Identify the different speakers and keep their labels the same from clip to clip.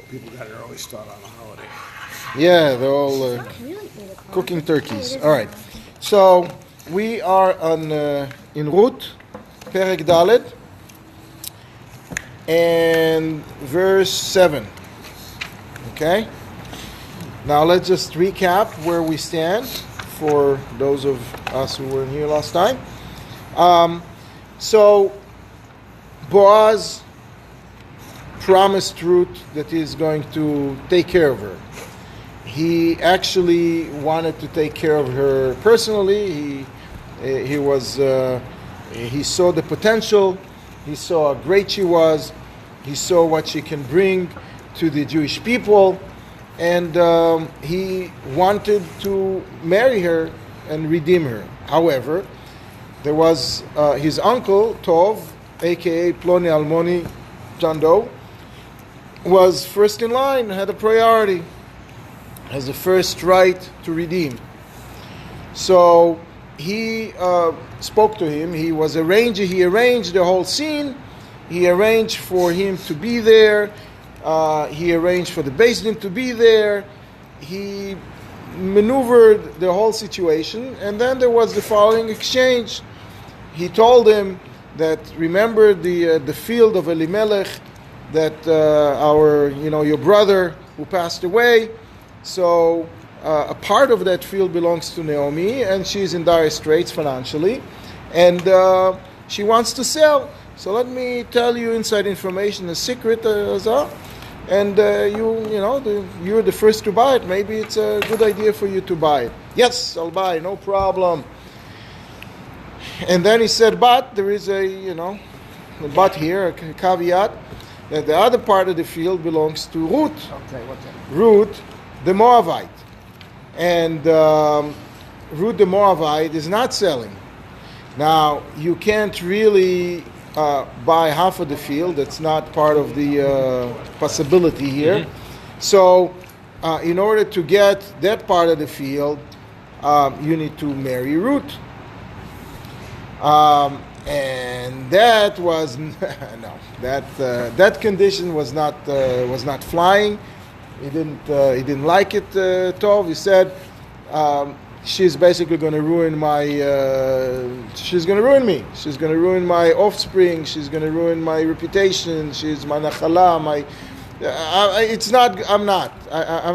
Speaker 1: People got an early start on the holiday.
Speaker 2: Yeah, they're all cooking turkeys. All right. So we are on in Ruth, Perek Dalet, and verse 7. Okay? Now let's just recap where we stand for those of us who weren't here last time. So Boaz promised Ruth that he's going to take care of her. He actually wanted to take care of her personally. He saw the potential. He saw how great she was. He saw what she can bring to the Jewish people, and he wanted to marry her and redeem her. However, there was his uncle Tov, aka Ploni Almoni, John Doe, was first in line, had a priority, has the first right to redeem. So he spoke to him. He arranged the whole scene. He arranged for him to be there. He arranged for the Beis Din to be there. He maneuvered the whole situation, and then there was the following exchange. He told him that, remember the field of Elimelech, that your brother who passed away. So a part of that field belongs to Naomi, and she's in dire straits financially, and she wants to sell. So let me tell you inside information, a secret, and you're the first to buy it. Maybe it's a good idea for you to buy it. Yes, I'll buy, no problem. And then he said, but there is a but here, a caveat, that the other part of the field belongs to Ruth.
Speaker 1: Okay, what's that?
Speaker 2: Ruth, the Moabite. And Ruth the Moabite is not selling. Now, you can't really buy half of the field. That's not part of the possibility here. Mm-hmm. So, in order to get that part of the field, you need to marry Ruth. And that was that condition was not flying. He didn't like it. Tov. He said, she's basically going to ruin she's going to ruin me. She's going to ruin my offspring. She's going to ruin my reputation. She's my nachala. I'm not.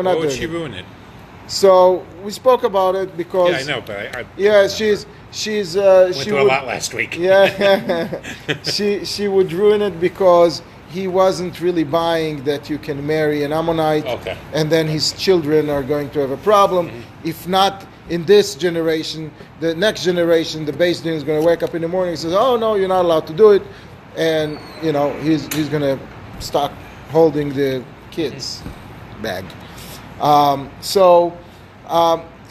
Speaker 3: Why would she ruin it?
Speaker 2: So we spoke about it because.
Speaker 3: Yeah, I know, but
Speaker 2: she
Speaker 3: went
Speaker 2: she
Speaker 3: through
Speaker 2: would,
Speaker 3: a lot last week.
Speaker 2: Yeah, she would ruin it because he wasn't really buying that you can marry an Ammonite,
Speaker 3: okay,
Speaker 2: and then his children are going to have a problem. Mm-hmm. If not in this generation, the next generation, the Beis Din is going to wake up in the morning and says, "Oh no, you're not allowed to do it," and he's going to start holding the kids' bag.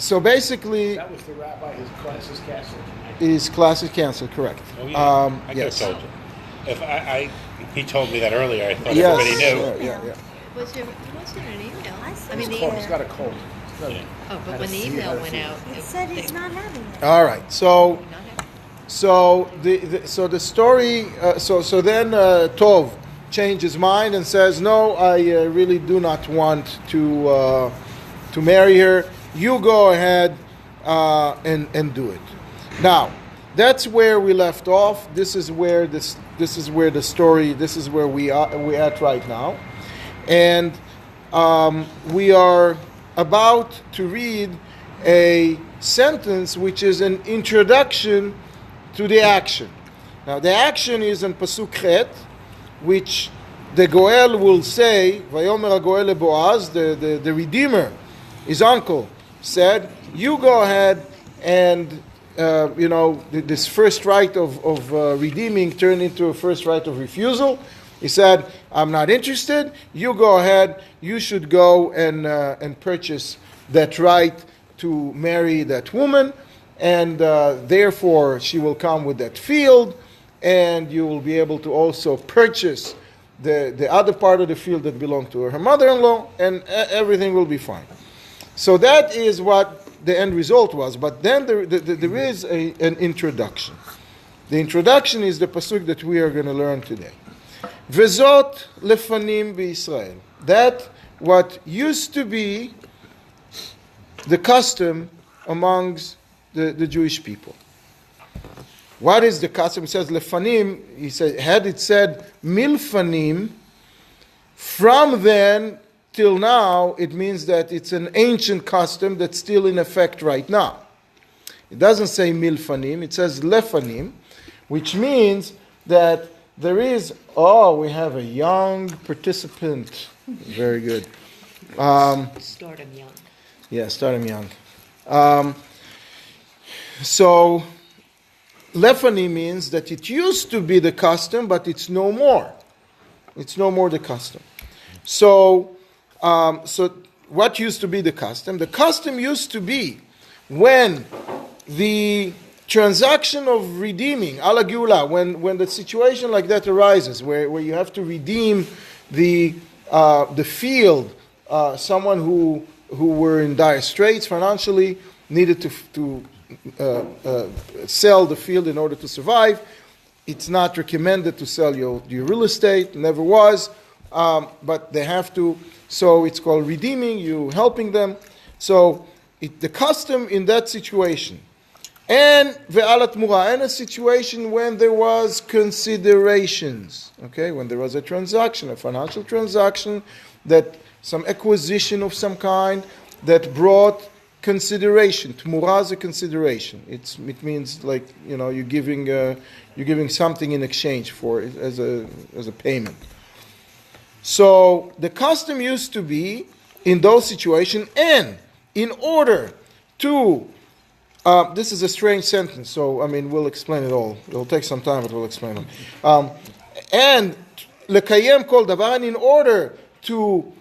Speaker 2: So basically,
Speaker 1: That was the rabbi. His class is canceled.
Speaker 2: his class is canceled. Correct.
Speaker 3: Oh, yeah. I could
Speaker 2: yes.
Speaker 3: have told you. If he told me that earlier. I thought
Speaker 2: Yes.
Speaker 3: everybody knew.
Speaker 2: Yeah.
Speaker 4: Was it an email?
Speaker 1: He's got a cold.
Speaker 3: Yeah.
Speaker 4: Oh, but when the email went out,
Speaker 5: It said he's not having it.
Speaker 2: All right. So the story. So then Tov changed his mind and says, "No, I really do not want to marry her. You go ahead and do it." Now, that's where we left off. This is where the story. This is where we're at right now, and we are about to read a sentence which is an introduction to the action. Now, the action is in Pasuk Chet, which the Goel will say, "Vayomer HaGoel leBoaz," the Redeemer, his uncle, said, "You go ahead and this first right of redeeming turned into a first right of refusal." He said, "I'm not interested. You go ahead. You should go and purchase that right to marry that woman, and therefore she will come with that field, and you will be able to also purchase the other part of the field that belonged to her mother-in-law, and everything will be fine." So that is what the end result was. But then there is an introduction. The introduction is the pasuk that we are going to learn today. וזאת לפנים בישראל. That what used to be the custom amongst the Jewish people. What is the custom? It says lefanim. He said, had it said milfanim, from then till now, it means that it's an ancient custom that's still in effect right now. It doesn't say milfanim, it says lefanim, which means that there is, we have a young participant. Very good.
Speaker 4: Start him young.
Speaker 2: Yeah, start him young. So, lefanim means that it used to be the custom, but it's no more. It's no more the custom. So what used to be the custom? The custom used to be when the transaction of redeeming, ala geula, when the situation like that arises, where you have to redeem the field, someone who were in dire straits financially, needed to sell the field in order to survive. It's not recommended to sell your real estate, never was, but they have to, so it's called redeeming, you helping them. So the custom in that situation, and ve'alat mura, and a situation when there was considerations, okay, when there was a transaction, a financial transaction, that some acquisition of some kind that brought consideration. Tmura is a consideration. It means like, you're giving something in exchange for it as a payment. So the custom used to be in those situations, and in order to this is a strange sentence, so we'll explain it all. It'll take some time, but we'll explain it. And lekayem kol davar, and in order to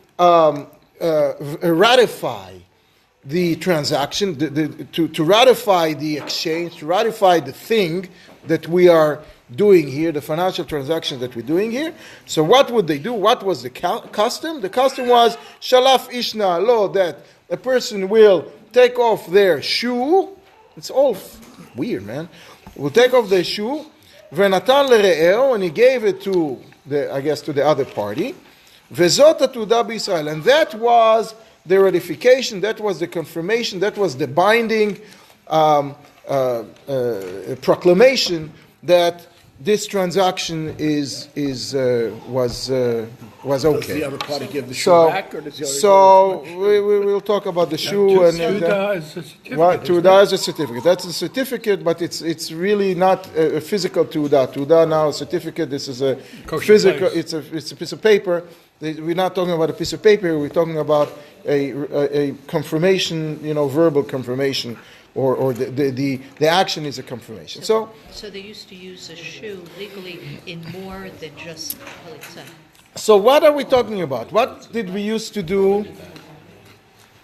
Speaker 2: ratify the transaction, to ratify the exchange, to ratify the thing that we are doing here, the financial transaction that we're doing here. So what would they do? What was the custom? The custom was shalaf ishna lo, that a person will take off their shoe. It's all weird, man. Will take off their shoe, v'natan lere'eo, and he gave it to the other party. Vezot ha'tudah b'Yisrael, and that was the ratification, that was the confirmation, that was the binding proclamation that this transaction was okay.
Speaker 1: Does the other party give the shoe back, or does the other
Speaker 2: we'll talk about the shoe and
Speaker 6: Tudah is a certificate.
Speaker 2: Tudah is a certificate. That's a certificate, but it's really not a physical tudah. Tudah now a certificate. This is a physical. It's a piece of paper. We're not talking about a piece of paper. We're talking about a confirmation, verbal confirmation, or the action is a confirmation. So
Speaker 4: they used to use a shoe legally in more than just chalitza.
Speaker 2: So what are we talking about? What did we used to do?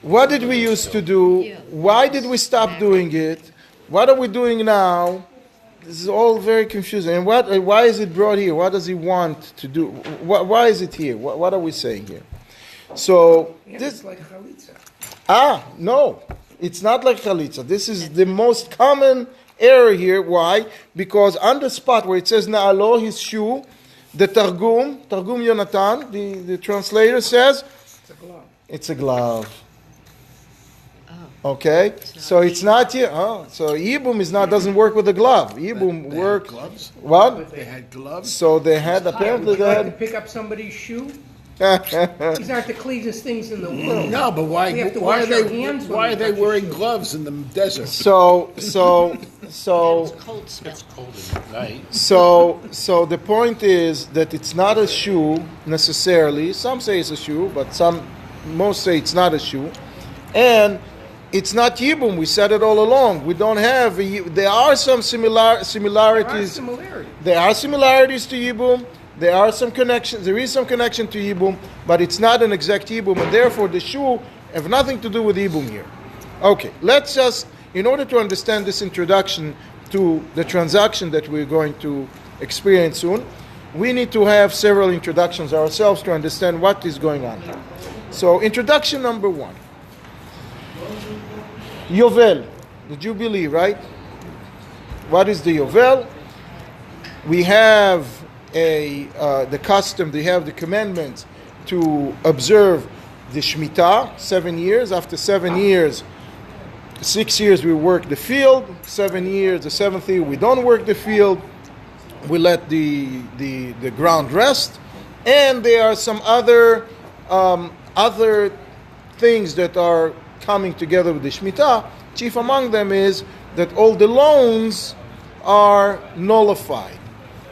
Speaker 2: What did we used to do? Why did we stop doing it? What are we doing now? This is all very confusing. And why is it brought here? What does he want to do? Why is it here? What are we saying here? So
Speaker 6: it's like chalitza.
Speaker 2: No, it's not like chalitza. This is the most common error here. Why? Because on the spot where it says na'alo, his shoe, the Targum Yonatan, the translator says, it's a glove. Okay, so it's not here. So Yibum doesn't work with a glove. Yibum work.
Speaker 1: gloves?
Speaker 2: What?
Speaker 1: They had gloves?
Speaker 2: So they had, apparently
Speaker 6: Would you
Speaker 2: they
Speaker 6: like to
Speaker 2: had.
Speaker 6: pick up somebody's shoe? These aren't the cleanest things in the world.
Speaker 1: No, but why
Speaker 6: We have to
Speaker 1: are
Speaker 6: wash our hands when
Speaker 1: why
Speaker 6: we
Speaker 1: are they
Speaker 6: touch your
Speaker 1: wearing
Speaker 6: shoe.
Speaker 1: gloves in the desert?
Speaker 2: So
Speaker 4: It's cold smell.
Speaker 3: It's cold at night.
Speaker 2: So the point is that it's not a shoe necessarily. Some say it's a shoe, but most say it's not a shoe, and it's not Yibum. We said it all along. We don't have. There are some similarities. There are similarities to Yibum. There are some connections. There is some connection to Yibum, but it's not an exact Yibum, and therefore the shoe have nothing to do with Yibum here. Okay, let's just, in order to understand this introduction to the transaction that we're going to experience soon, we need to have several introductions ourselves to understand what is going on here. So, introduction number 1. Yovel, the Jubilee, right? What is the Yovel? We have the custom, they have the commandment to observe the Shemitah, 7 years. After 7 years, 6 years we work the field, 7 years, the 7th year we don't work the field, we let the ground rest, and there are some other things that are coming together with the Shemitah. Chief among them is that all the loans are nullified.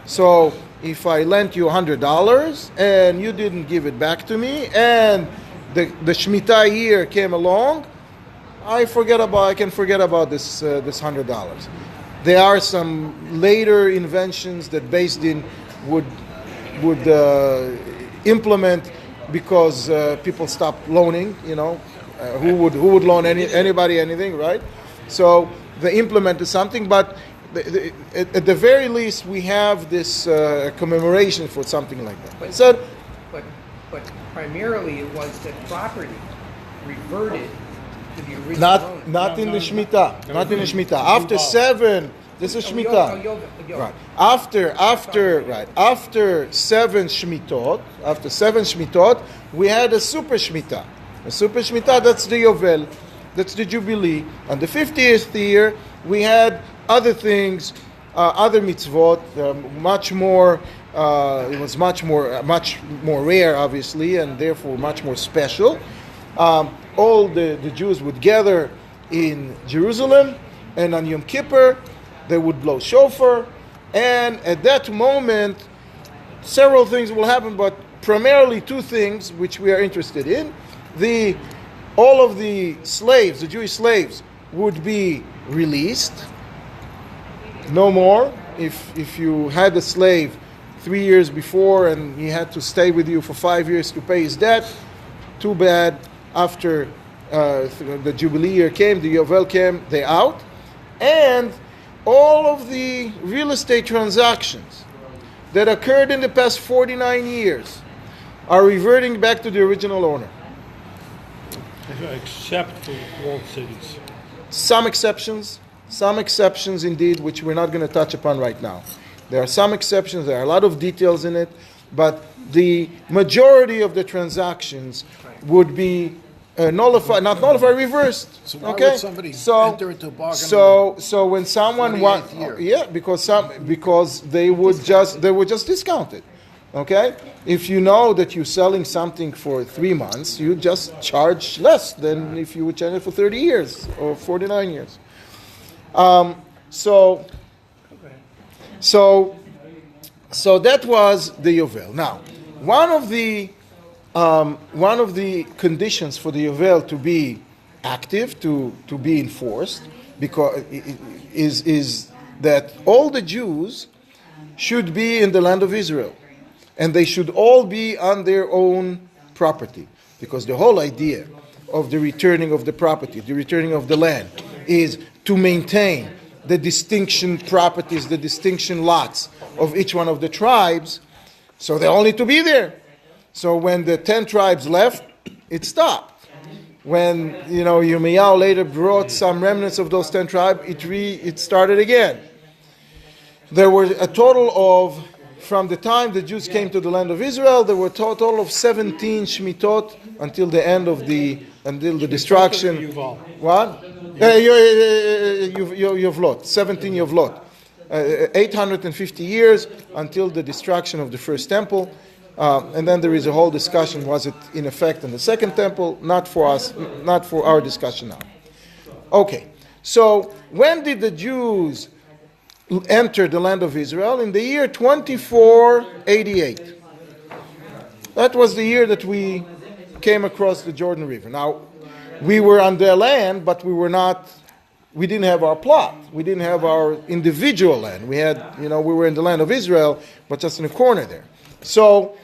Speaker 2: So if I lent you $100 and you didn't give it back to me, and the Shemitah year came along, I can forget about this $100. There are some later inventions that Beis Din would implement because people stopped loaning. Who would loan anybody anything, right? So they implemented something, but at the very least, we have this commemoration for something like that.
Speaker 6: But primarily it was that property reverted to the original owner.
Speaker 2: Not in the Shemitah. Not in the Shemitah. After 7, this is Shemitah. Right. After 7 Shemitot, we had a super Shemitah. A super Shemitah, that's the Yovel, that's the Jubilee. On the 50th year, we had other things, other mitzvot, much more. It was much more rare, obviously, and therefore much more special. All the Jews would gather in Jerusalem, and on Yom Kippur, they would blow shofar, and at that moment, several things will happen, but primarily 2 things which we are interested in. All of the slaves, the Jewish slaves, would be released. No more. If you had a slave 3 years before and he had to stay with you for 5 years to pay his debt, too bad. After the Jubilee year came, the Yovel came, they're out. And all of the real estate transactions that occurred in the past 49 years are reverting back to the original owner.
Speaker 7: Except for walled cities.
Speaker 2: Some exceptions indeed, which we're not going to touch upon right now. There are some exceptions, there are a lot of details in it, but the majority of the transactions would be reversed.
Speaker 1: So why would somebody enter into a bargain?
Speaker 2: So when someone because they would just discount it. Okay? If you know that you're selling something for 3 months, you just charge less than if you would charge it for 30 years or 49 years. So that was the Yovel. Now, one of the conditions for the Yovel to be active, to be enforced, because is that all the Jews should be in the land of Israel. And they should all be on their own property. Because the whole idea of the returning of the property, the returning of the land, is to maintain the distinction properties, the distinction lots of each one of the tribes. So they all need to be there. So when the 10 tribes left, it stopped. When Yirmiyahu later brought some remnants of those 10 tribes, it started again. There were a total of, from the time the Jews came to the land of Israel, there were a total of 17 Shemitot until the end of the destruction. What? Yovlot, 17 Yovlot. 850 years until the destruction of the first temple. And then there is a whole discussion, was it in effect in the second temple? Not for us, not for our discussion now. Okay, so when did the Jews enter the land of Israel? In the year 2488. That was the year that we came across the Jordan River. Now, we were on their land, but we didn't have our plot. We didn't have our individual land. We were in the land of Israel, but just in a corner there. So,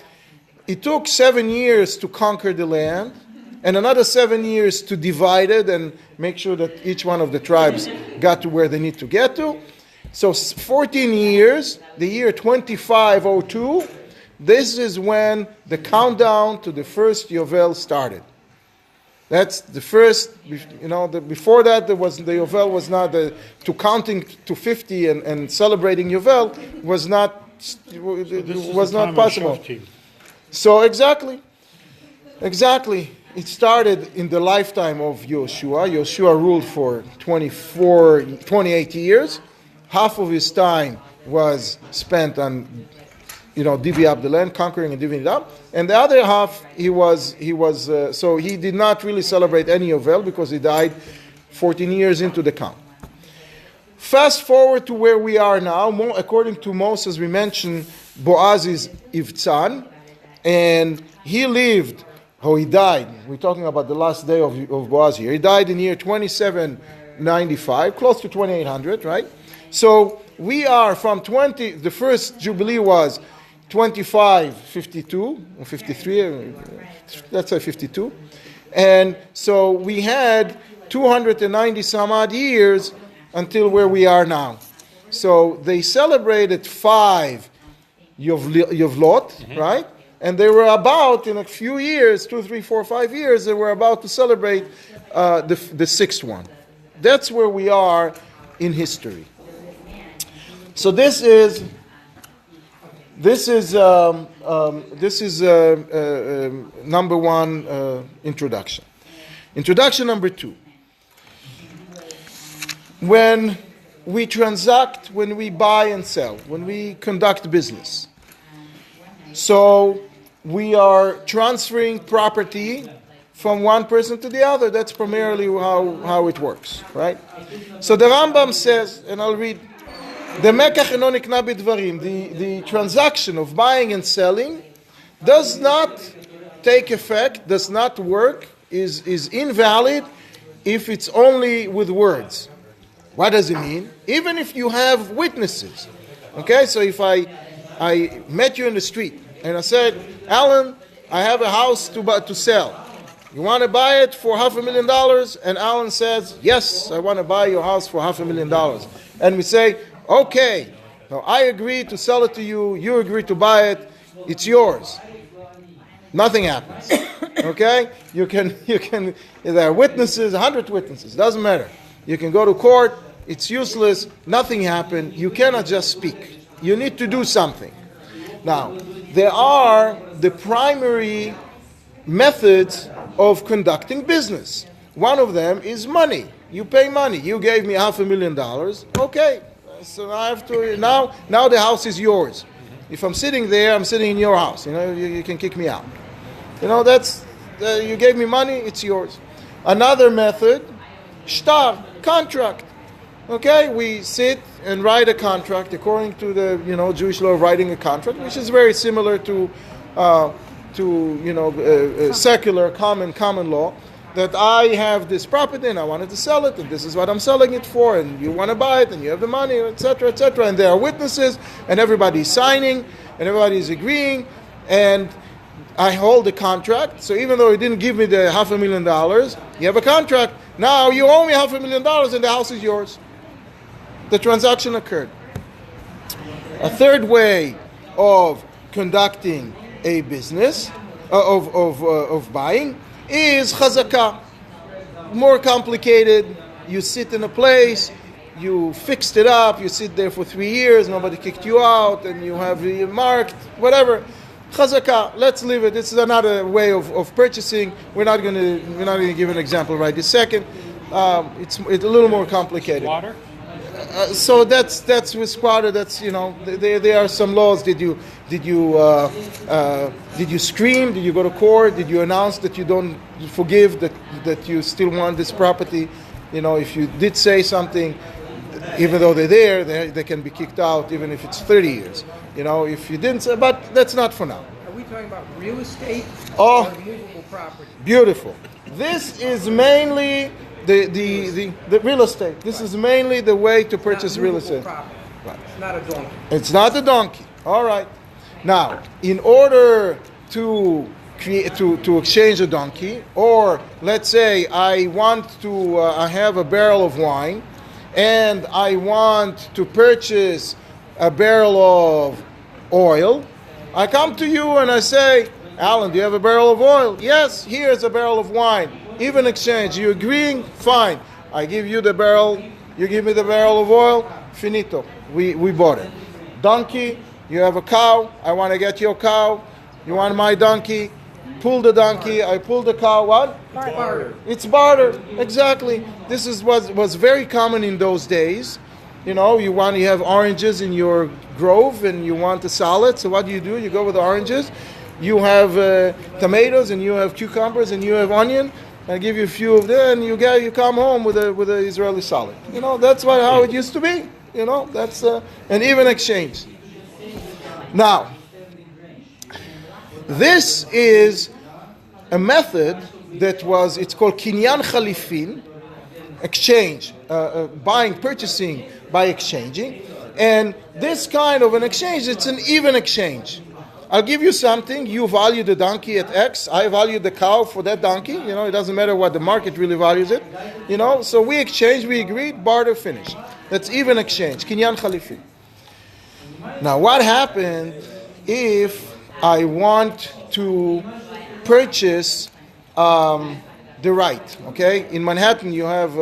Speaker 2: it took 7 years to conquer the land, and another 7 years to divide it and make sure that each one of the tribes got to where they need to get to. So 14 years, the year 2502, this is when the countdown to the first Yovel started. That's the first, before that the Yovel was not, to counting to 50 and celebrating Yovel was not
Speaker 7: This is
Speaker 2: was
Speaker 7: the
Speaker 2: not
Speaker 7: time of
Speaker 2: possible.
Speaker 7: Shoftim.
Speaker 2: So exactly. It started in the lifetime of Yoshua. Yoshua ruled for 28 years. Half of his time was spent on, divvy up the land, conquering and divvying it up. And the other half, so he did not really celebrate any Yovel because he died 14 years into the count. Fast forward to where we are now. According to Moses, we mentioned Boaz is Ivtzan, and he died. We're talking about the last day of Boaz here. He died in year 2795, close to 2800, right? So we are from the first Jubilee was 2552, or 53, let's say 52. And so we had 290 some odd years until where we are now. So they celebrated 5 Yovlot, right? And they were about, in a few years, 2, 3, 4, 5 years, they were about to celebrate the 6th one. That's where we are in history. So this is number 1 introduction. Introduction number 2. When we transact, when we buy and sell, when we conduct business, so we are transferring property from one person to the other. That's primarily how it works, right? So the Rambam says, and I'll read, the transaction of buying and selling does not take effect, does not work, is invalid if it's only with words. What does it mean? Even if you have witnesses. Okay, so if I met you in the street and I said, Alan, I have a house to sell. You want to buy it for $500,000? And Alan says, yes, I want to buy your house for $500,000. And we say, okay, so I agree to sell it to you. You agree to buy it. It's yours. Nothing happens. Okay? You can. There are witnesses, 100 witnesses. Doesn't matter. You can go to court. It's useless. Nothing happened. You cannot just speak. You need to do something. Now, there are the primary methods of conducting business. One of them is money. You pay money. You gave me $500,000. Okay. So I have to now the house is yours. If I'm sitting there, I'm sitting in your house. You can kick me out. That's you gave me money, it's yours. Another method, shtar, contract. Okay, we sit and write a contract according to the Jewish law of writing a contract, which is very similar to secular common law. That I have this property and I wanted to sell it, and this is what I'm selling it for, and you want to buy it, and you have the money, etc., etc. And there are witnesses, and everybody's signing, and everybody's agreeing, and I hold the contract. So even though you didn't give me the $500,000, you have a contract. Now you owe me $500,000, and the house is yours. The transaction occurred. A third way of conducting a business of buying is chazakah. More complicated. You sit in a place, you fixed it up, you sit there for 3 years, nobody kicked you out, and you have it marked, whatever. Chazakah, let's leave it. This is another way of purchasing. We're not going to give an example right this second. It's a little more complicated.
Speaker 7: Water?
Speaker 2: So that's with squatter. That's there are some laws. Did you scream? Did you go to court? Did you announce that you don't forgive, that you still want this property? If you did say something, even though they're there, they can be kicked out, even if it's 30 years. If you didn't say, but that's not for now.
Speaker 6: Are we talking about real estate
Speaker 2: Oh.
Speaker 6: or movable property?
Speaker 2: Beautiful. This is mainly the real estate. This is mainly the way to purchase real estate.
Speaker 6: Property.
Speaker 2: Right.
Speaker 6: It's not a donkey.
Speaker 2: It's not a donkey. All right. Now, in order to exchange a donkey, or let's say I want to I have a barrel of wine, and I want to purchase a barrel of oil, I come to you and I say, Alan, do you have a barrel of oil? Yes, here's a barrel of wine. Even exchange. You agreeing? Fine. I give you the barrel. You give me the barrel of oil. Finito. We bought it. Donkey, You have a cow. I want to get your cow. You want my donkey. Pull the donkey. I pull the cow. What?
Speaker 6: Barter.
Speaker 2: It's barter. Exactly. This was very common in those days. You have oranges in your grove and you want a salad. So what do? You go with the oranges. You have tomatoes and you have cucumbers and you have onion. I give you a few of them, and you come home with a Israeli salad. That's how it used to be. That's an even exchange. Now, this is a method it's called kinyan chalifin, exchange, purchasing by exchanging. And this kind of an exchange, it's an even exchange. I'll give you something, you value the donkey at X, I value the cow for that donkey, it doesn't matter what the market really values it, so we exchange, we agreed, barter, finish. That's even exchange, kinyan chalifin. Now what happened if I want to purchase the right, okay? In Manhattan you have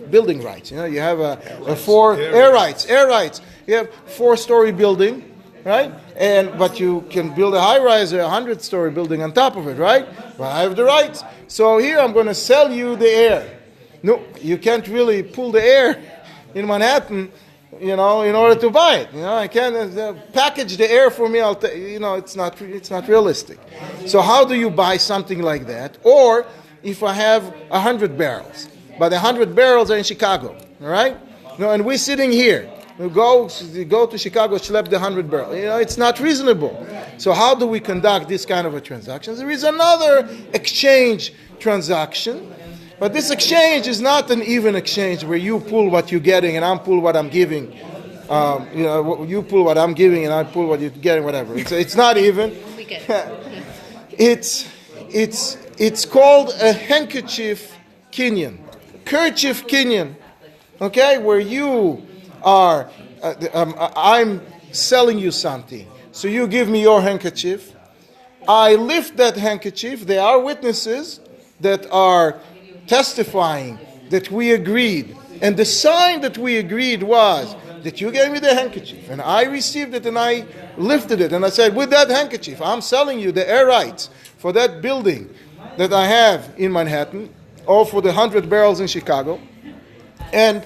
Speaker 2: building rights, you have air rights. You have 4-story building, right? But you can build a high-rise, a 100-story building on top of it, right? Well, I have the rights. So here I'm going to sell you the air. No, you can't really pull the air in Manhattan, in order to buy it. I can't package the air for me. It's not realistic. So how do you buy something like that? Or if I have 100 barrels, but 100 barrels are in Chicago, all right? And we're sitting here. We go to Chicago, schlep the 100 barrels. It's not reasonable. So how do we conduct this kind of a transaction? There is another exchange transaction, but this exchange is not an even exchange where you pull what you're getting and I pull what I'm giving. You pull what I'm giving and I pull what you're getting, whatever. It's not even.
Speaker 4: We get it.
Speaker 2: It's called a handkerchief kinyan, kerchief kinyan. Okay, where you are, I'm selling you something. So you give me your handkerchief. I lift that handkerchief. There are witnesses that are testifying that we agreed. And the sign that we agreed was that you gave me the handkerchief. And I received it and I lifted it. And I said, with that handkerchief, I'm selling you the air rights for that building that I have in Manhattan, or for the 100 barrels in Chicago. And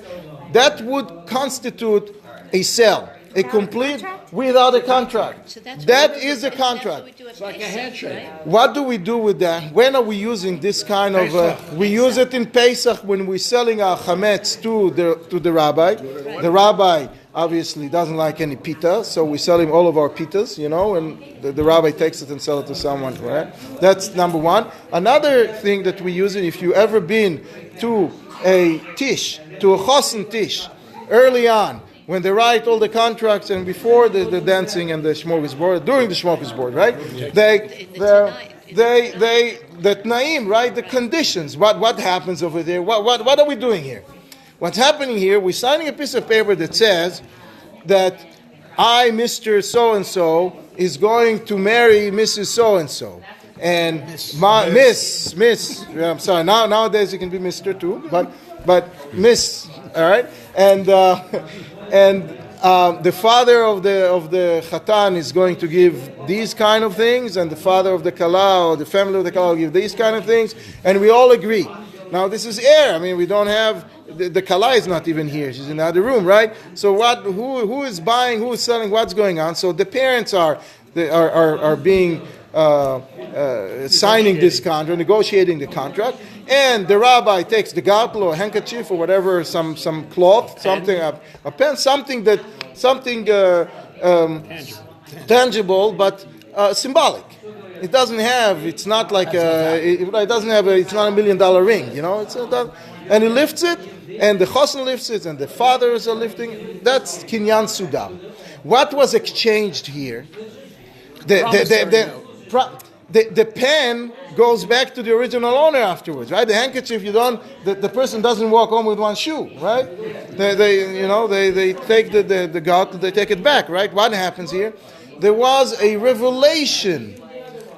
Speaker 2: that would constitute a sale, a complete without a contract.
Speaker 4: So
Speaker 2: That is a contract.
Speaker 4: It's like a handshake. Right?
Speaker 2: What do we do with that? When are we using this kind of? We use it in Pesach when we're selling our chametz to the rabbi. The rabbi obviously doesn't like any pita, so we sell him all of our pitas, and the rabbi takes it and sells it to someone. Right? That's number one. Another thing that we use it, if you ever been to a tish, to a chosen tish, early on, when they write all the contracts and before the dancing and the smorgasbord, during the smorgasbord, right? The tnaim, right? The conditions. What happens over there? What are we doing here? What's happening here? We're signing a piece of paper that says that I, Mr. So-and-so, is going to marry Mrs. So-and-so. And Miss. I'm sorry. Nowadays it can be Mr. too, but Miss. All right. And the father of the chatan is going to give these kind of things, and the father of the kala or the family of the kala will give these kind of things, and we all agree. Now this is air. I mean, we don't have the kala is not even here; she's in another room, right? So who is buying? Who is selling? What's going on? So the parents are being signing this contract, negotiating the contract, and the rabbi takes the gartel or handkerchief or whatever, some cloth, something, a pen, something tangible, but symbolic. It doesn't have. It's not like it doesn't have. It's not $1 million ring, and he lifts it, and the chosen lifts it, and the fathers are lifting. That's kinyan sudam. What was exchanged here? The pen goes back to the original owner afterwards, right? The handkerchief, the person doesn't walk home with one shoe, right? They take the garter, they take it back, right? What happens here? There was a revelation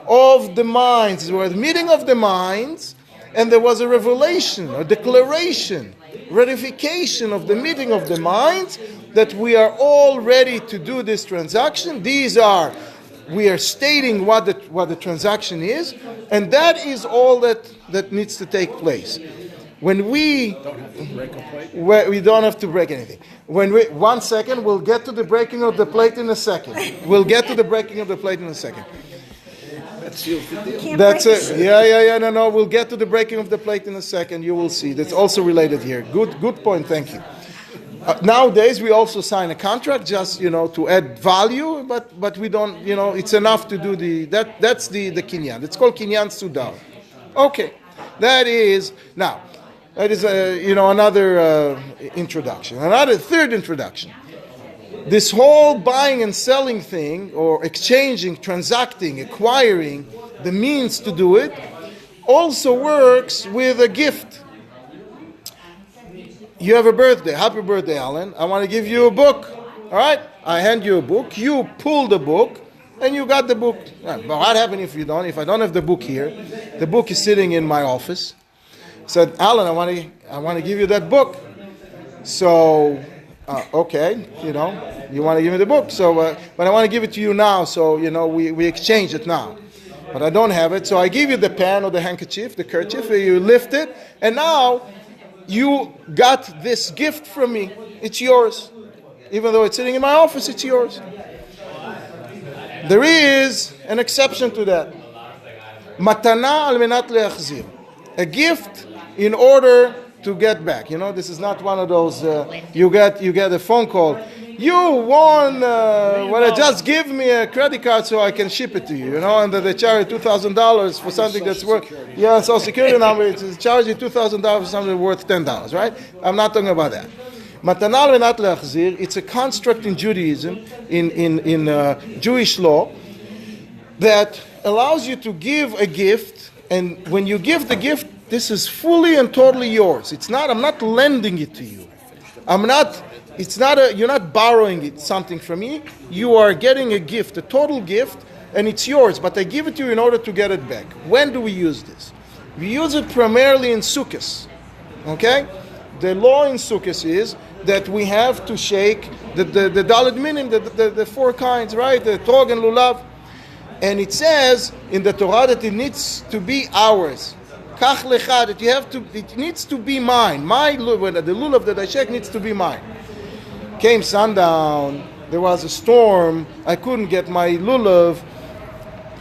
Speaker 2: of the minds, there was a meeting of the minds, and there was a revelation, a declaration, ratification of the meeting of the minds that we are all ready to do this transaction. We are stating what the transaction is, and that is all that needs to take place. When we don't have to break anything. 1 second, we'll get to the breaking of the plate in a second. We'll get to the breaking of the plate in a second. That's it. Yeah. No. We'll get to the breaking of the plate in a second. You will see. That's also related here. Good point. Thank you. Nowadays, we also sign a contract just, to add value, but we don't, it's enough to do that's the Kinyan. It's called Kinyan Sudar. Okay. That is another introduction. Another third introduction. This whole buying and selling thing, or exchanging, transacting, acquiring, the means to do it, also works with a gift. You have a birthday. Happy birthday, Alan. I want to give you a book. All right? I hand you a book. You pull the book, and you got the book. But what happens if you don't? If I don't have the book here, the book is sitting in my office. Said, Alan, I want to give you that book. So, okay, you want to give me the book. So, but I want to give it to you now. So, we exchange it now. But I don't have it. So I give you the pen or the handkerchief, the kerchief. You lift it, and now you got this gift from me. It's yours. Even though it's sitting in my office, it's yours. There is an exception to that. Matana al menat leachzir. A gift in order to get back. This is not one of those, you get a phone call. You won, just give me a credit card so I can ship it to you, and they charge $2,000 for something that's worth, Social Security number, it's charge you $2,000 for something worth $10, right? I'm not talking about that. Matanal venat leachzir, it's a construct in Judaism, in Jewish law, that allows you to give a gift, and when you give the gift, this is fully and totally yours. I'm not lending it to you. You're not borrowing something from me. You are getting a gift, a total gift, and it's yours, but I give it to you in order to get it back. When do we use this? We use it primarily in Sukkot. Okay? The law in Sukkot is that we have to shake the Daled Minim, the four kinds, right? The Trog and Lulav. And it says in the Torah that it needs to be ours. Kach lecha, that it needs to be mine. My lulav, the lulav that I shake needs to be mine. Came sundown, there was a storm, I couldn't get my lulav.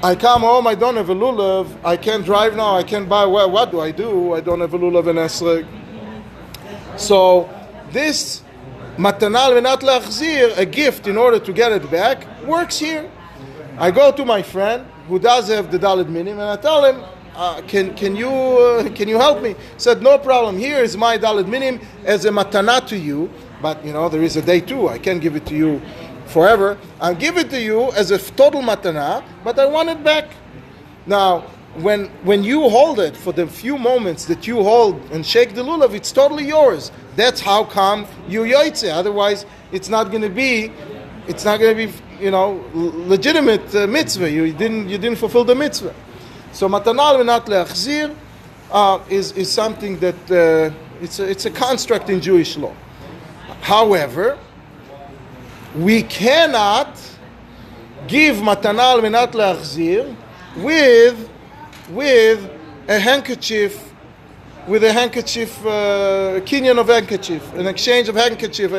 Speaker 2: I come home, I don't have a lulav, I can't drive now, I can't buy, what do? I don't have a lulav in esrog. So this matanal venat leachzir, a gift in order to get it back, works here. I go to my friend who does have the Daled Minim, and I tell him, can you help me? He said, no problem. Here is my Daled Minim as a matana to you, but there is a day too. I can't give it to you forever. I'll give it to you as a total matana, but I want it back. Now, when you hold it for the few moments that you hold and shake the lulav, it's totally yours. That's how come you yoytze. Otherwise, it's not going to be legitimate mitzvah. You didn't fulfill the mitzvah. So matanal venat leachzir is something that it's a construct in Jewish law. However, we cannot give matanal venat leachzir with a handkerchief. With a handkerchief, kinyan of handkerchief, an exchange of handkerchief.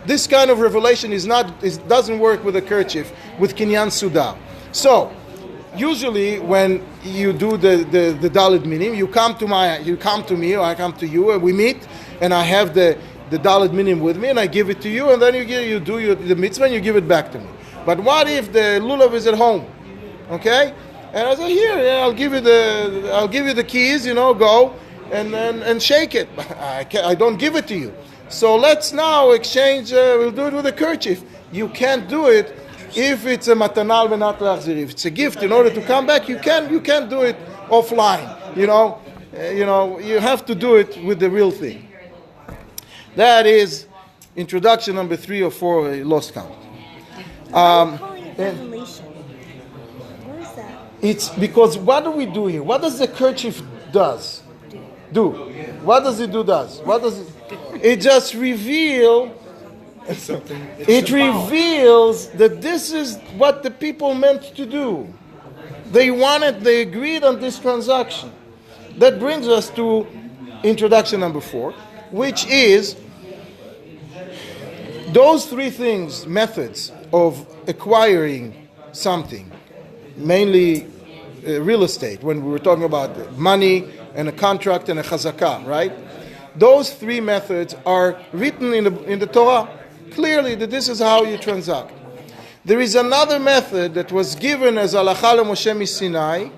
Speaker 2: This kind of revelation doesn't work with a kerchief, with kinyan sudar. So, usually when you do the Daled Minim, you come to me, or I come to you, and we meet, and I have the Daled Minim with me, and I give it to you, and then you do the mitzvah, and you give it back to me. But what if the lulav is at home? Okay, and I say, here, I'll give you the keys. Go. And shake it. I don't give it to you. So let's now exchange. We'll do it with a kerchief. You can't do it if it's a matanal venat leachzir. If it's a gift in order to come back, you can't do it offline. You have to do it with the real thing. That is introduction number 3 or 4. Lost count.
Speaker 5: I'm calling it revelation. What is that?
Speaker 2: It's because what do we do here? What does the kerchief does? do? What does it do? What does it? It just reveals that this is what the people meant to do. They agreed on this transaction. That brings us to introduction number 4, which is those 3 things, methods of acquiring something, mainly real estate, when we were talking about money and a contract and a chazakah, right? Those 3 methods are written in the Torah, clearly that this is how you transact. There is another method that was given as halacha leMoshe Sinai,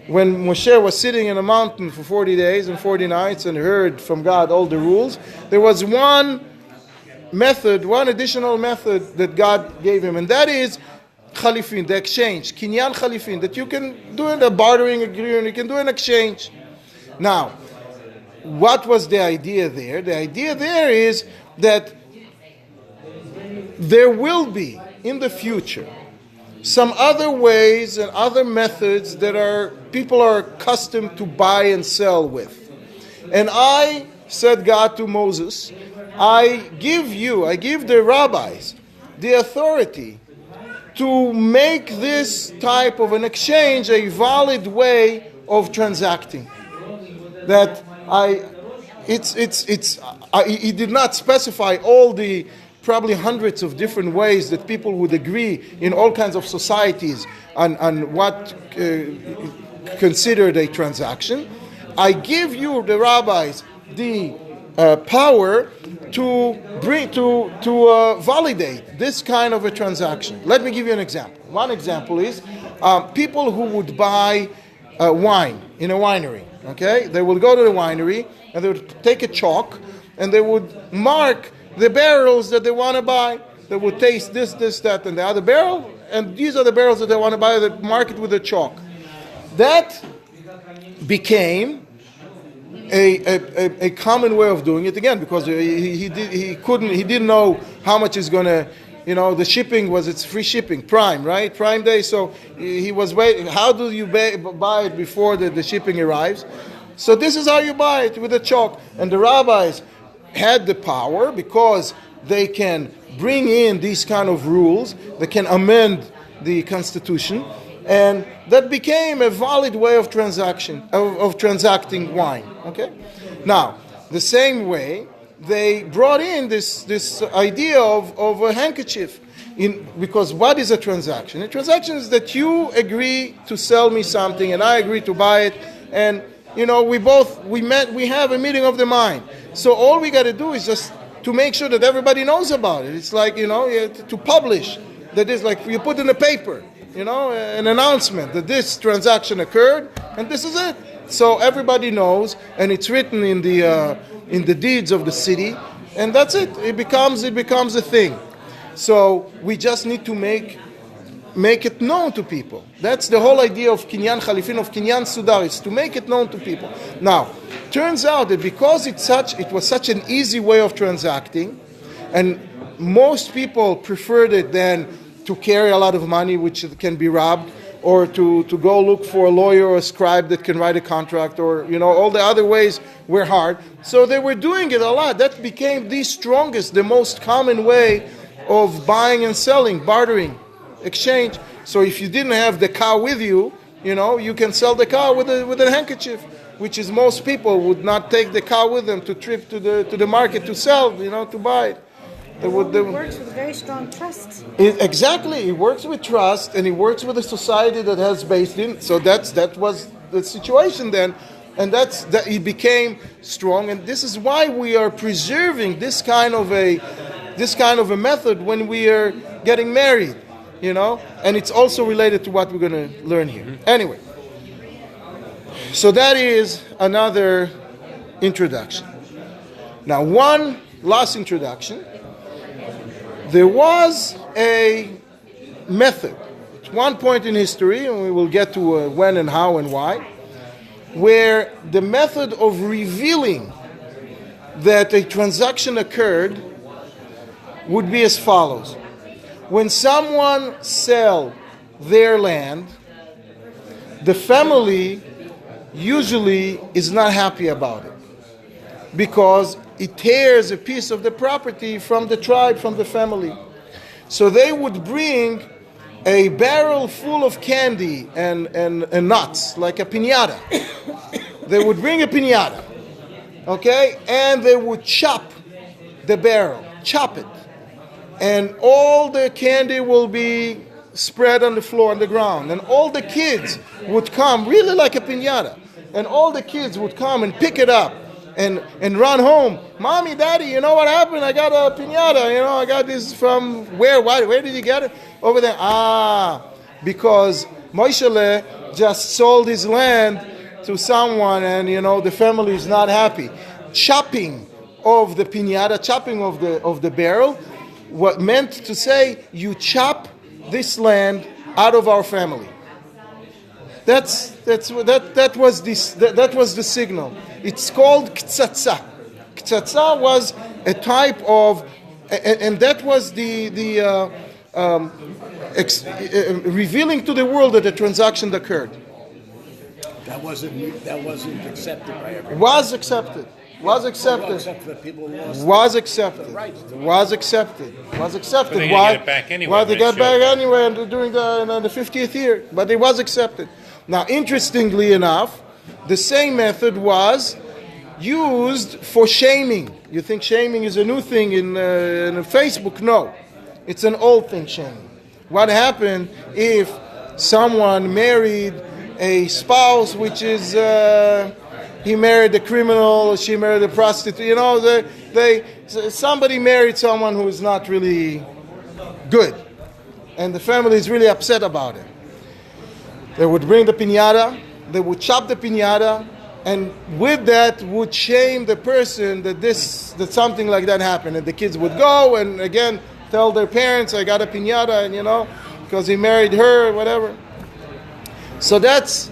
Speaker 2: when Moshe was sitting in a mountain for 40 days and 40 nights and heard from God all the rules. There was one additional method that God gave him, and that is chalifin, the exchange, kinyan chalifin, that you can do in a bartering agreement, you can do an exchange. Now, what was the idea there? The idea there is that there will be, in the future, some other ways and other methods that people are accustomed to buy and sell with. And I, said God to Moses, I give the rabbis the authority to make this type of an exchange a valid way of transacting. That he did not specify all the probably hundreds of different ways that people would agree in all kinds of societies on what considered a transaction. I give you, the rabbis, the power to validate this kind of a transaction. Let me give you an example. One example is people who would buy wine in a winery. Okay, they would go to the winery and they would take a chalk and they would mark the barrels that they want to buy. They would taste this, that, and the other barrel, and these are the barrels that they want to buy. They mark it with a chalk. That became a common way of doing it again, because he didn't know how much is going to, the shipping it's free shipping, Prime, right? Prime Day, so he was waiting. How do you buy it before the shipping arrives? So this is how you buy it, with a chalk. And the rabbis had the power, because they can bring in these kind of rules, they can amend the constitution, and that became a valid way of transacting wine. Okay. Now, the same way they brought in this idea of a handkerchief, because what is a transaction? A transaction is that you agree to sell me something, and I agree to buy it, and we have a meeting of the mind. So all we got to do is just to make sure that everybody knows about it. It's like, to publish. That is like you put in the paper, an announcement that this transaction occurred, and this is it. So everybody knows, and it's written in the deeds of the city, and that's it. It becomes a thing. So we just need to make it known to people. That's the whole idea of kinyan chalifin, of kinyan sudar, is to make it known to people. Now, turns out that because it was such an easy way of transacting, and most people preferred it than to carry a lot of money, which can be robbed, or to go look for a lawyer or a scribe that can write a contract, or all the other ways were hard. So they were doing it a lot. That became the strongest, the most common way of buying and selling, bartering, exchange. So if you didn't have the cow with you, you can sell the cow with a handkerchief, which is most people would not take the cow with them to trip to the market to sell, to buy it.
Speaker 5: It works with very strong trust.
Speaker 2: Exactly, it works with trust, and it works with a society that has based in. So that was the situation then, and it became strong. And this is why we are preserving this kind of a method when we are getting married, And it's also related to what we're going to learn here. Anyway, so that is another introduction. Now, one last introduction. There was a method at one point in history, and we will get to when and how and why, where the method of revealing that a transaction occurred would be as follows. When someone sells their land, the family usually is not happy about it because it tears a piece of the property from the tribe, from the family. So they would bring a barrel full of candy and nuts, like a piñata. They would bring a piñata, okay? And they would chop the barrel, chop it. And all the candy will be spread on the floor, on the ground. And all the kids would come, really like a piñata. And all the kids would come and pick it up and run home. Mommy, Daddy, you know what happened? I got a piñata. You know, I got this from where? Why? Where did you get it? Over there. Because Moshe just sold his land to someone, and you know the family is not happy. Chopping of the piñata, chopping of the barrel, what meant to say you chop this land out of our family. That was the signal. It's called ktsatsa. Ktsatsa was a type of, and that was revealing to the world that a transaction occurred.
Speaker 1: That wasn't accepted by everyone.
Speaker 2: Was accepted.
Speaker 1: Except for the people who lost.
Speaker 2: Was accepted.
Speaker 3: But they
Speaker 2: Why?
Speaker 3: get it back anyway.
Speaker 2: Why they
Speaker 3: They
Speaker 2: got
Speaker 3: showed
Speaker 2: back
Speaker 3: that.
Speaker 2: anyway during the 50th year? But it was accepted. Now, interestingly enough, the same method was used for shaming. You think shaming is a new thing in Facebook? No, it's an old thing. Shaming. What happened if someone married a spouse which is he married a criminal, she married a prostitute. You know, somebody married someone who is not really good, and the family is really upset about it. They would bring the piñata, they would chop the piñata, and with that would shame the person that something like that happened. And the kids would go and again tell their parents, I got a piñata, and you know, because he married her, whatever. So that's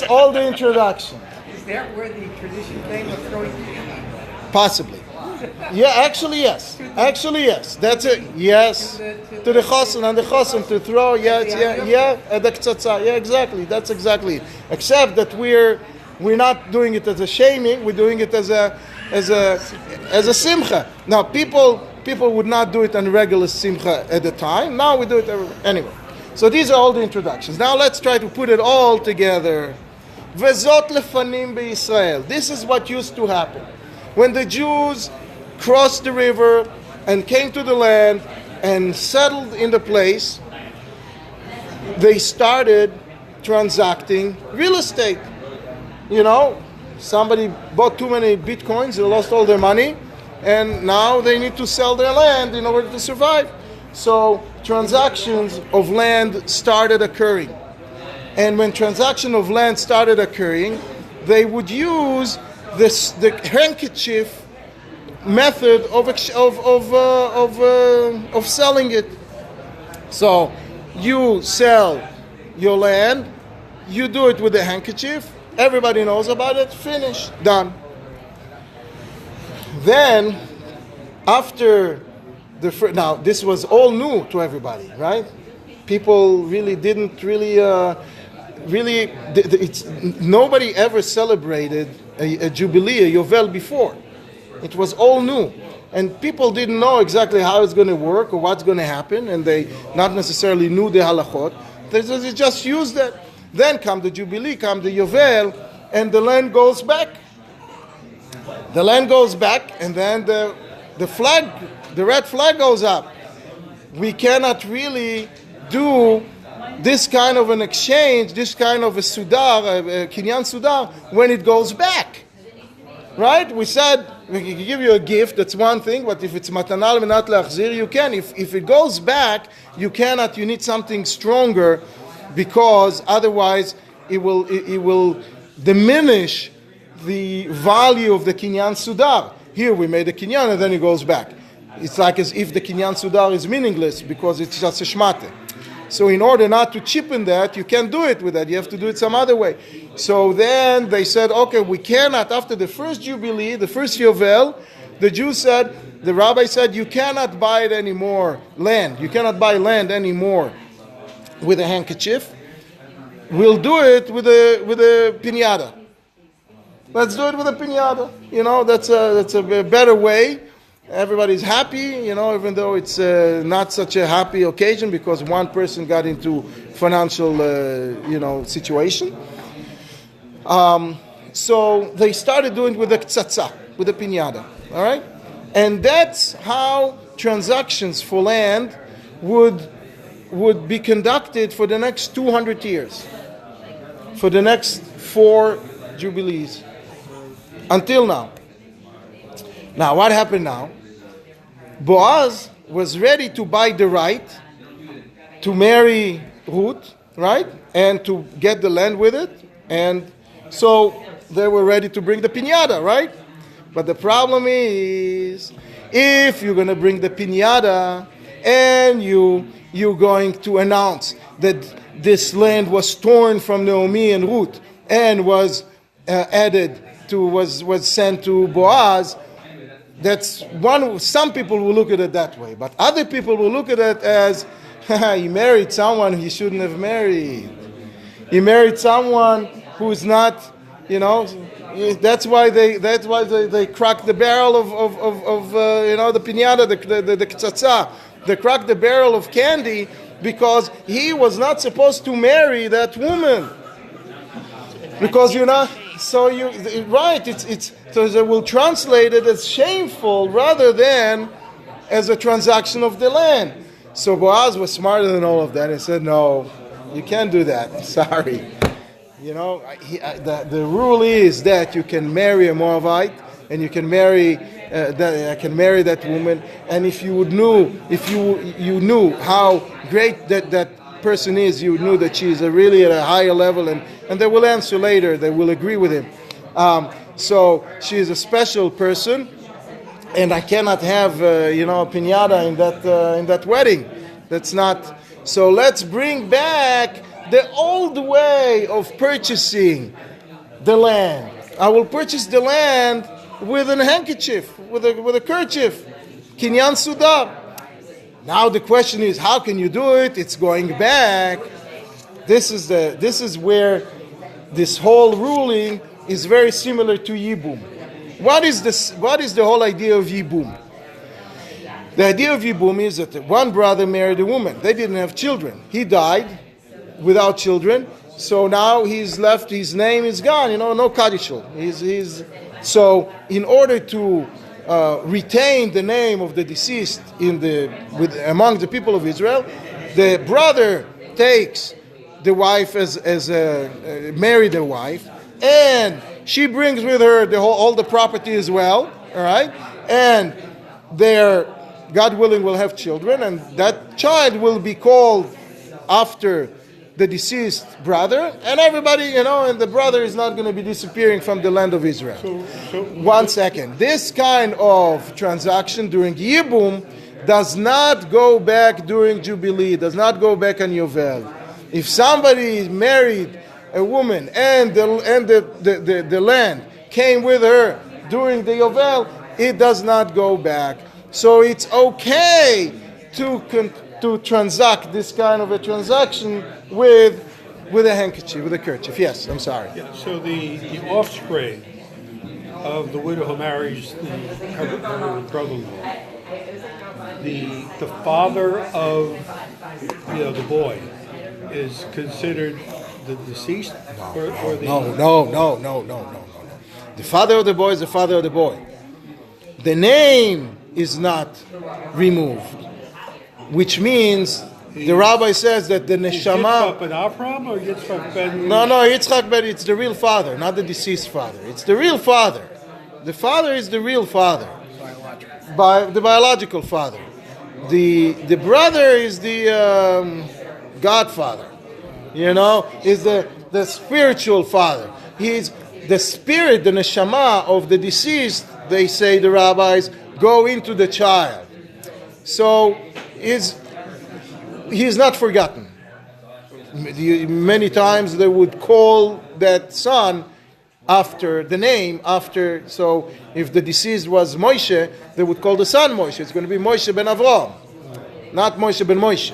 Speaker 2: all the introduction.
Speaker 6: Is that where the tradition came of throwing piñata?
Speaker 2: Possibly. Yeah, actually yes. That's it. Yes. To the chosin and the chosin to throw. Yeah. At the ktsatsa. Yeah, exactly. That's exactly it. Except that we're not doing it as a shaming. We're doing it as a simcha. Now people would not do it on regular simcha at the time. Now we do it anyway. So these are all the introductions. Now let's try to put it all together. Vezot lefanim beYisrael. This is what used to happen. When the Jews crossed the river and came to the land and settled in the place, they started transacting real estate. You know, somebody bought too many bitcoins, they lost all their money, and now they need to sell their land in order to survive. So transactions of land started occurring. And when transaction of land started occurring, they would use the handkerchief method of selling it. So you sell your land, you do it with a handkerchief, everybody knows about it, finished, done. Then, after now this was all new to everybody, right? People really didn't nobody ever celebrated a jubilee, a yovel before. It was all new. And people didn't know exactly how it's going to work or what's going to happen, and they not necessarily knew the halachot. They just used it. Then come the jubilee, come the yovel, and the land goes back. The land goes back, and then the flag, the red flag goes up. We cannot really do this kind of an exchange, this kind of a sudar, a kinyan sudar, when it goes back. Right? We said we can give you a gift, that's one thing, but if it's matanal menat leachzir, you can. If it goes back, you cannot, you need something stronger, because otherwise it will diminish the value of the kinyan sudar. Here we made a kinyan and then it goes back. It's like as if the kinyan sudar is meaningless because it's just a shmate. So in order not to cheapen that, you can't do it with that. You have to do it some other way. So then they said, okay, we cannot, after the first Jubilee, the first Yovel, the Jews said, the rabbi said, you cannot buy it anymore, land. You cannot buy land anymore with a handkerchief. We'll do it with a piñata. Let's do it with a piñata. That's a better way. Everybody's happy, even though it's not such a happy occasion because one person got into financial, situation. So they started doing with the tzatza, with the piñata. All right? And that's how transactions for land would be conducted for the next 200 years. For the next 4 jubilees. Until now. Now, what happened now? Boaz was ready to buy the right to marry Ruth, right? And to get the land with it. And so they were ready to bring the piñata, right? But the problem is, if you're going to bring the piñata and you're going to announce that this land was torn from Naomi and Ruth and was was sent to Boaz, that's one. Some people will look at it that way, but other people will look at it as he married someone he shouldn't have married. He married someone who's not, That's why they cracked the barrel of the piñata, the tzatza. They cracked the barrel of candy because he was not supposed to marry that woman. Because you're not. So so they will translate it as shameful rather than as a transaction of the land. So Boaz was smarter than all of that and said, no, you can't do that. Sorry. The rule is that you can marry a Moabite and you can marry I can marry that woman. And if you knew how great that person is, you knew that she is really at a higher level, and they will answer later. They will agree with him. So she is a special person, and I cannot have a piñata in that wedding. That's not. So let's bring back the old way of purchasing the land. I will purchase the land with a handkerchief, with a kerchief, kinyan sudah. Now the question is, how can you do it? It's going back. This is where this whole ruling is very similar to Yibum. What is the whole idea of Yibum? The idea of Yibum is that one brother married a woman. They didn't have children. He died without children. So now he's left. His name is gone. No kadishul. So in order to retain the name of the deceased among the people of Israel, the brother takes the wife married a wife, and she brings with her all the property as well. All right, and God willing, will have children, and that child will be called after the deceased brother, and everybody, and the brother is not going to be disappearing from the land of Israel.
Speaker 7: So
Speaker 2: 1 second. This kind of transaction during Yibum does not go back during Jubilee, does not go back on Yovel. If somebody married a woman and the land came with her during the Yovel, it does not go back. So it's okay to transact this kind of a transaction with a handkerchief, with a kerchief. Yes, I'm sorry.
Speaker 7: Yeah, so the offspring of the widow who marries her brother-in-law, the father of the boy is considered the deceased? No. The father of the boy is the father of the boy. The name is not removed, which means the rabbi says that the neshama. Yitzchak ben Avram or Yitzchak ben?
Speaker 2: No, Yitzchak ben. It's the real father, not the deceased father. It's the real father. The father is the real father, the biological father. The brother is the godfather. Is the spiritual father. He's the spirit, the neshama of the deceased. They say the rabbis go into the child. So he's not forgotten. Many times they would call that son after the name, so if the deceased was Moshe, they would call the son Moshe. It's going to be Moshe ben Avram, not Moshe ben Moshe,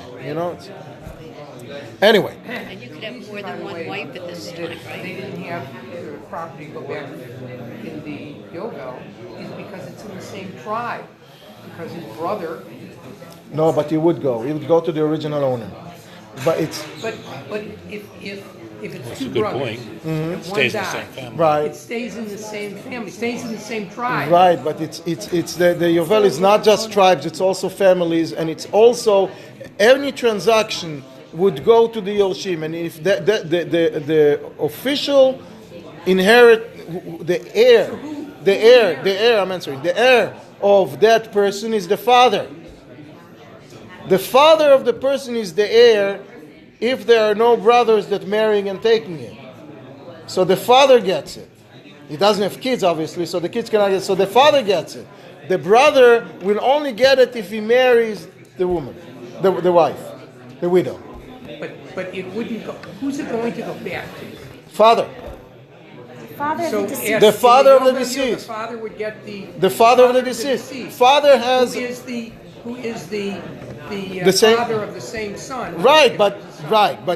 Speaker 2: Anyway.
Speaker 4: And you could have more than one wife at this time, right?
Speaker 6: property go back in the Yovel is because it's in the same tribe. Because his brother.
Speaker 7: No, but he would go. He would go to the original owner. But it's
Speaker 6: But if it's
Speaker 3: That's
Speaker 6: two
Speaker 3: a good
Speaker 6: brothers,
Speaker 3: point.
Speaker 6: and one
Speaker 3: Stays in the same
Speaker 6: dies,
Speaker 3: family.
Speaker 7: right.
Speaker 6: it stays in the same family, stays in the same tribe.
Speaker 7: Right, but it's the Yovel is not just tribes, it's also families, and it's also any transaction would go to the Yorshim, and if the official inherit the heir of that person is the father. The father of the person is the heir if there are no brothers that marrying and taking it. So the father gets it. He doesn't have kids, obviously, so the kids cannot get it. So the father gets it. The brother will only get it if he marries the woman, the wife, the widow.
Speaker 6: But it wouldn't go. Who's it going to go back to?
Speaker 7: Father.
Speaker 5: Father of
Speaker 6: So
Speaker 5: the deceased.
Speaker 6: as
Speaker 7: The father of the
Speaker 6: Yovel year,
Speaker 7: deceased.
Speaker 6: The father would get
Speaker 7: The father of the deceased. Father has
Speaker 6: Who is the
Speaker 7: The same-
Speaker 6: father of the same son?
Speaker 7: right, but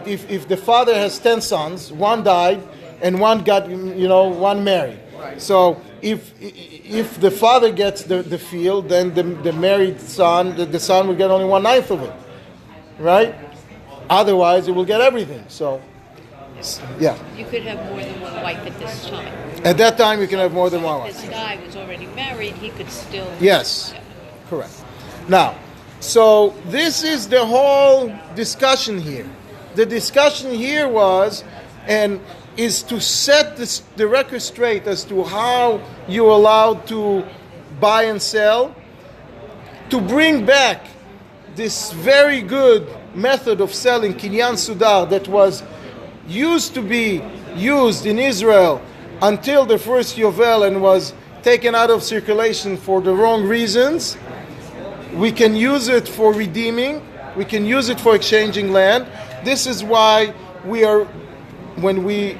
Speaker 7: if the father has 10 sons, one died and one got one married.
Speaker 6: Right.
Speaker 7: So if the father gets the field, then the married son, the son will get only 1/9 of it, right? Otherwise, it will get everything. So, yeah.
Speaker 4: You could have more than one wife at this time.
Speaker 7: At that time, you can have more than one wife.
Speaker 4: This guy was already married, he could still...
Speaker 7: Yes, correct. Now, so this is the whole discussion here. The discussion here is to set the record straight as to how you're allowed to buy and sell, to bring back this very good method of selling kinyan sudar that was used to be used in Israel until the first Yovel and was taken out of circulation for the wrong reasons. We can use it for redeeming. We can use it for exchanging land. This is why when we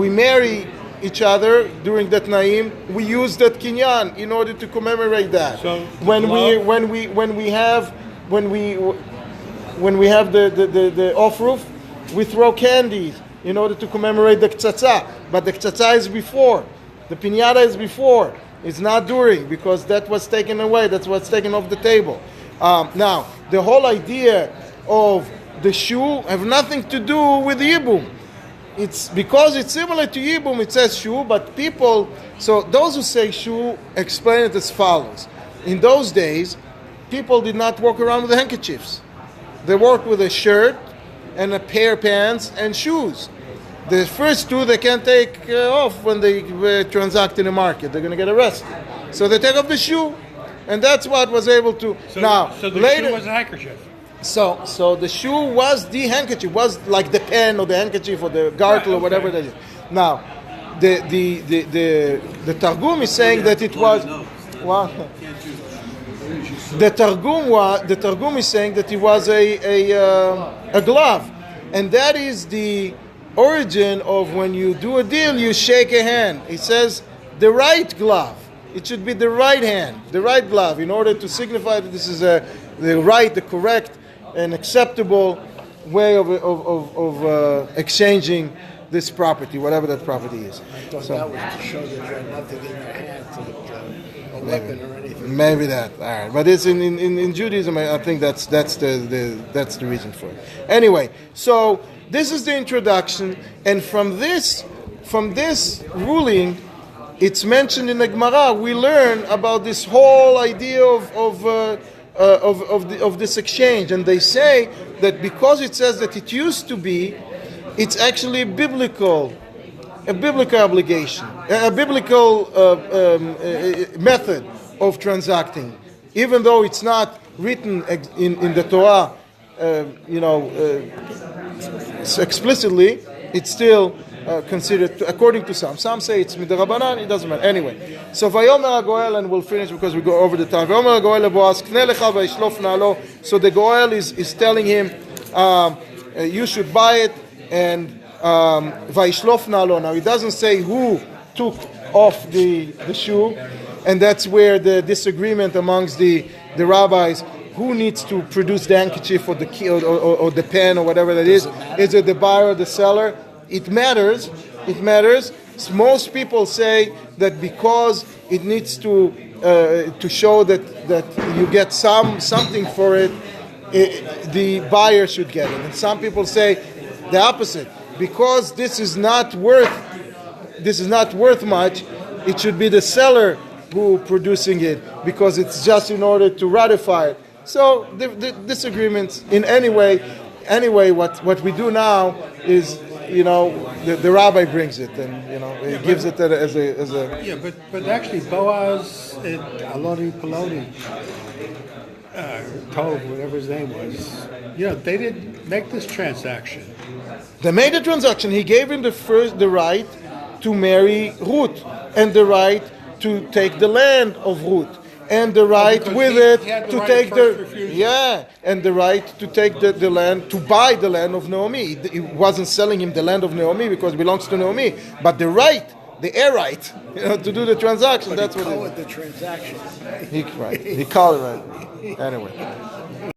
Speaker 7: marry each other during that naim, we use that kinyan in order to commemorate that.
Speaker 3: So
Speaker 7: when we have the off roof, we throw candies in order to commemorate the ktsatsa. But the ktsatsa is before, the piñata is before. It's not during, because that was taken away. That's what's taken off the table. Now, the whole idea of the shoe have nothing to do with Yibum. It's because it's similar to Yibum, it says shoe, but so those who say shoe explain it as follows. In those days, people did not walk around with handkerchiefs. They walked with a shirt and a pair of pants and shoes. The first two they can't take off when they transact in the market. They're going to get arrested. So they take off the shoe, and that's what was able to.
Speaker 3: So the
Speaker 7: later,
Speaker 3: shoe was a handkerchief.
Speaker 7: So the shoe was the handkerchief, was like the pen or the handkerchief or the gargle or whatever that is. Now, the Targum is saying that it was. Well, the Targum is saying that it was a glove, and that is the origin of when you do a deal, you shake a hand. It says the right glove. It should be the right hand, the right glove, in order to signify that this is the right, the correct, and acceptable way of exchanging this property, whatever that property is.
Speaker 1: I thought that was to show that you had nothing in your hand, a weapon or anything.
Speaker 7: Maybe that. All right, but it's in Judaism. I think that's the reason for it. Anyway, so this is the introduction, and from this ruling, it's mentioned in the Gemara. We learn about this whole idea of this exchange, and they say that because it says that it used to be, it's actually a biblical obligation, a biblical method of transacting, even though it's not written in the Torah, explicitly. It's still considered, according to some. Some say it's midarabanan. It doesn't matter. Anyway, so Vayomer HaGoel, and we'll finish because we go over the time. Vayomer HaGoel leBoaz, Kne lecha vayishlof na'alo. So the Goel is telling him, you should buy it, and vayishlof na'alo. Now, it doesn't say who took off the shoe, and that's where the disagreement amongst the rabbis. Who needs to produce the handkerchief or the key or the pen or whatever that is? Is it the buyer or the seller? It matters.
Speaker 2: Most people say that because it needs to show that you get something for it, the buyer should get it. And some people say the opposite. Because this is not worth much, it should be the seller who producing it, because it's just in order to ratify it. So the disagreements in any way, what we do now is, the rabbi brings it, and he gives it as a.
Speaker 8: Yeah, but actually Boaz and Aloni Peloni, Tov, whatever his name was, they didn't make this transaction.
Speaker 2: They made the transaction. He gave him the right to marry Ruth, and the right to take the land of Ruth, and the right to take and the right to take the land, to buy the land of Naomi. He wasn't selling him the land of Naomi because it belongs to Naomi, but the air right, to do the transaction.
Speaker 1: But
Speaker 2: that's
Speaker 1: he
Speaker 2: what
Speaker 1: called it the transaction.
Speaker 2: He called it right. Anyway.